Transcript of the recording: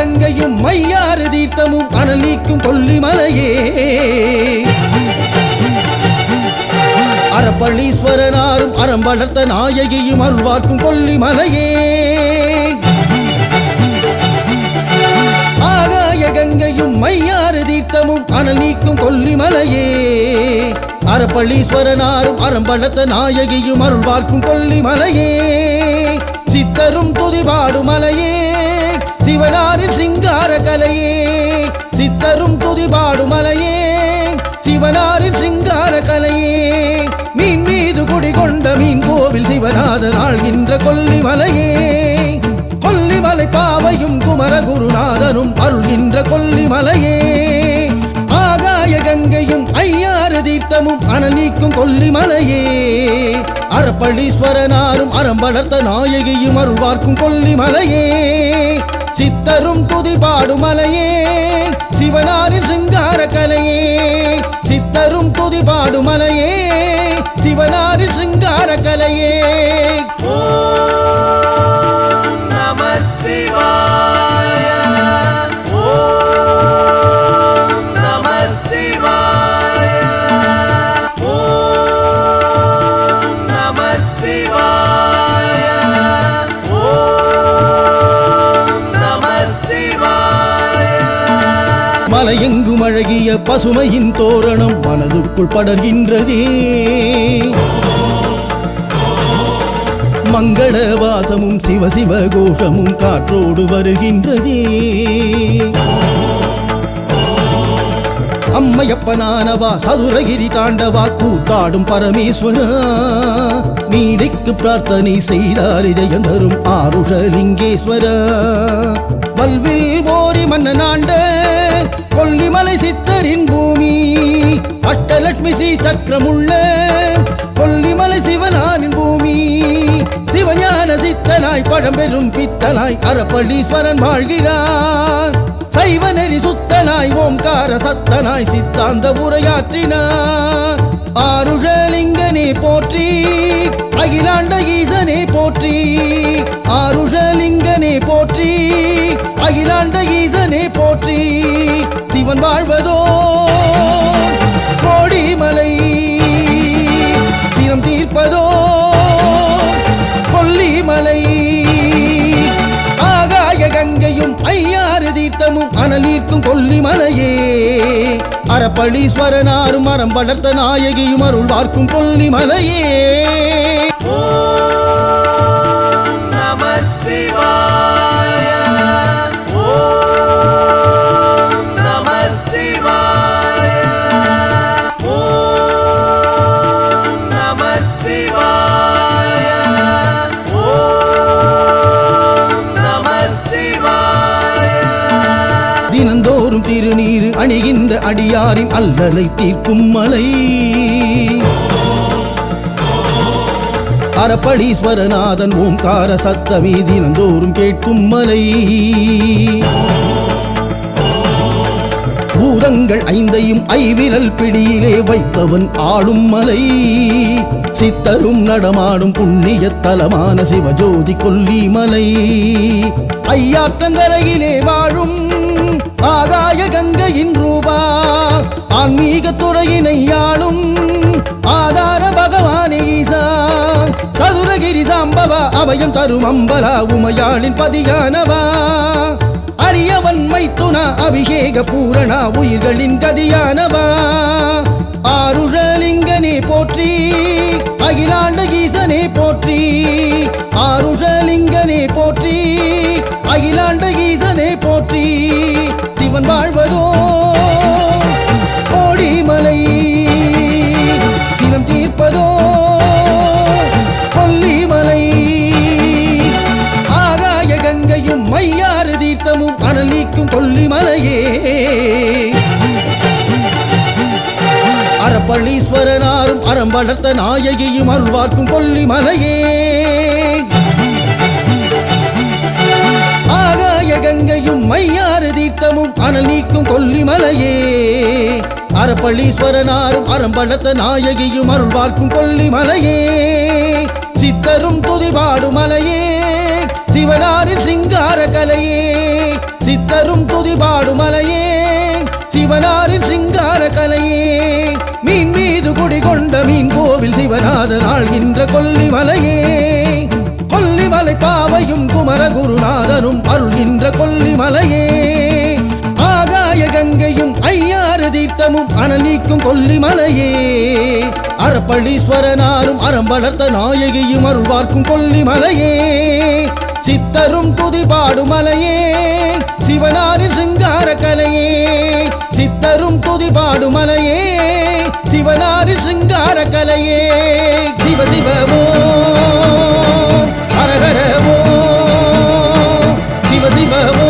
கங்கையும் மையாறு தீர்த்தமும் அனல் நீக்கும் கொல்லிமலையே அறப்பளீஸ்வரனாரும் அறம் வளர்த்த நாயகியும் அருள்வார்க்கும் கொல்லிமலையே ஆகாய கங்கையும் மையாறு தீர்த்தமும் அனல் நீக்கும் கொல்லிமலையே அறப்பளீஸ்வரனாரும் அறம் வளர்த்த நாயகியும் அருள்வார்க்கும் கொல்லிமலையே சித்தரும் துதிபாடும் மலையே சிவனாரின் சிங்கார கலையே சித்தரும் துதிபாடும் மலையே சிவனாரின் சிங்கார கலையே மீன் மீது குடிகொண்ட மீன் கோவில் சிவநாதன் ஆழ்கின்ற கொல்லிமலையே கொல்லிமலை பாவையும் குமரகுருநாதனும் அருள்கின்ற கொல்லிமலையே ஆகாய கங்கையும் ஐயாறு தீர்த்தமும் அனல் நீக்கும் கொல்லிமலையே அறப்பளீஸ்வரனாரும் அறம் வளர்த்த நாயகியும் அருள்வார்க்கும் கொல்லிமலையே சித்தரும் துதிபாடும் மலையே சிவனாரின் சிங்கார கலையே சித்தரும் துதிபாடும் மலையே சிவனாரின் சிங்கார கலையே ஓம் நம சிவாய ஓம் நம சிவாய ஓம் நம சிவாய ஓம் நம சிவாய மலையெங்கும் அழகிய பசுமையின் தோரணம் மனதுக்குள் படர்கின்றதே மங்கள வாசமும் சிவ சிவ கோஷமும் காற்றோடு வருகின்றதே அம்மையப்பனானவா சதுரகிரி தாண்டவா கூத்தாடும் பரமேஸ்வரா நீதிக்கு பிரார்த்தனை செய்தார் இதயம் தரும் ஆருஷலிங்கேஸ்வரா வல்வில் போரி மன்னனாண்ட கொல்லிமலை சித்தரின் பூமி அட்டலட்சுமி ஸ்ரீ சக்கரமுள்ள கொல்லிமலை சிவனாரின் பூமி சிவஞான சித்தனாய் பழம்பெரும் பித்தனாய் அறப்பளீஸ்வரன் வாழ்கிறான் சைவ நெறி சுத்தனாய் ஓம்கார சத்தனாய் சித்தாந்த உரையாற்றினார் ஆருஷலிங்கனே போற்றி அகிலாண்ட ஈசனே போற்றி ஆருஷலிங்கனே போற்றி அகிலாண்ட ஈசனே போற்றி சிவன் வாழ்வதோ கோடிமலை சிரம் தீர்ப்பதோ கொல்லிமலை ஆகாய கங்கையும் ஐயாறு தீர்த்தமும் அனல் நீக்கும் கொல்லிமலையே அறப்பளீஸ்வரனாரும் அறம் வளர்த்த நாயகியும் அருள்வார்க்கும் கொல்லிமலையே ஓம் நம சிவாய ஓம் நம சிவாய ஓம் நம சிவாய ஓம் நம சிவாய தினந்தோறும் திருநீரு அணிகின்ற அடியாரின் அல்லலை தீர்க்கும் மலை அறப்பளீஸ்வரநாதன் ஓம்கார சத்தமே தினந்தோறும் கேட்கும் மலை பூதங்கள் ஐந்தையும் ஐவிரல் பிடியிலே வைத்தவன் ஆளும் மலை சித்தரும் நடமாடும் புண்ணிய தலமான சிவஜோதி கொல்லிமலை ஐயாற்றங்கரையிலே வாழும் ஆகாய கங்கையின் ரூபா ஆன்மீக துறையினை ஆளும் ஆதார பகவானே ஈசா சதுரகிரி சாம்பவா அபயம் தரும் அம்பலா உமையாளின் பதியானவா அரியவன் மைத்துனா அபிஷேக பூரணா உயிர்களின் கதியானவா ஆருஷலிங்கனே போற்றி அகிலாண்ட ஈசனே போற்றி ஆருஷலிங்கனே போற்றி அகிலாண்ட ஈசனே போற்றி சிவன் வாழ்வதோ கோடிமலை சினம் தீர்ப்பதோ கொல்லிமலை ஆகாய கங்கையும் மையாறு தீர்த்தமும் அனல் நீக்கும் கொல்லிமலையே அறப்பளீஸ்வரனாரும் அறம் வளர்த்த நாயகியும் அருள்வார்க்கும் கொல்லிமலையே ஆகாய கங்கையும் மையாறு தீர்த்தமும் அனல் நீக்கும் கொல்லிமலையே அறப்பளீஸ்வரனாரும் அறம் வளர்த்த நாயகியும் அருள்வார்க்கும் கொல்லிமலையே சித்தரும் துதிபாடும் மலையே சிவனாரின் சிங்கார கலையே சித்த சித்தரும் துதி பாடுமலையே சிவனாரின் சிங்கார கலையே மீன் மீது குடிகொண்ட மீன் கோவில் சிவநாதன் ஆள்கின்ற கொல்லிமலையே கொல்லிமலை பாவையும் குமரகுருநாதனும் அருள்கின்ற கொல்லிமலையே ஆகாய கங்கையும் ஐயாறு தீர்த்தமும் அனல் நீக்கும் கொல்லிமலையே அறப்பளீஸ்வரனாரும் அறம் வளர்த்த நாயகியும் அருள் பார்க்கும் கொல்லிமலையே சித்தரும் துதி பாடுமலையே சிவனாரின் சிங்கார கலையே சித்தரும் துதி பாடுமலையே சிவனாரின் சிங்கார கலையே சிவ சிவமோ ஹர ஹரமோ சிவ சிவமோ